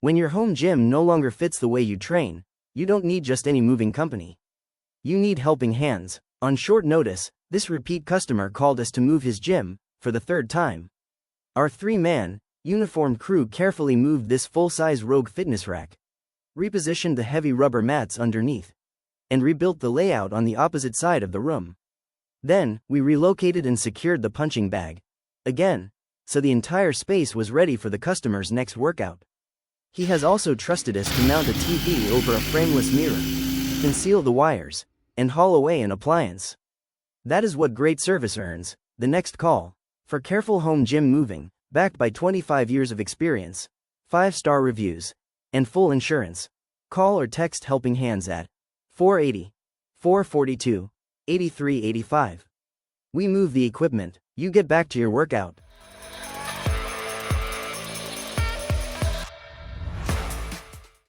When your home gym no longer fits the way you train, you don't need just any moving company. You need helping hands. On short notice, this repeat customer called us to move his gym, for the third time. Our three-man, uniformed crew carefully moved this full-size Rogue fitness rack, repositioned the heavy rubber mats underneath, and rebuilt the layout on the opposite side of the room. Then, we relocated and secured the punching bag, again, so the entire space was ready for the customer's next workout. He has also trusted us to mount a TV over a frameless mirror, conceal the wires, and haul away an appliance. That is what great service earns. The next call, for careful home gym moving, backed by 25 years of experience, 5-star reviews, and full insurance. Call or text Helping Hands at 480-442-8385. We move the equipment, you get back to your workout.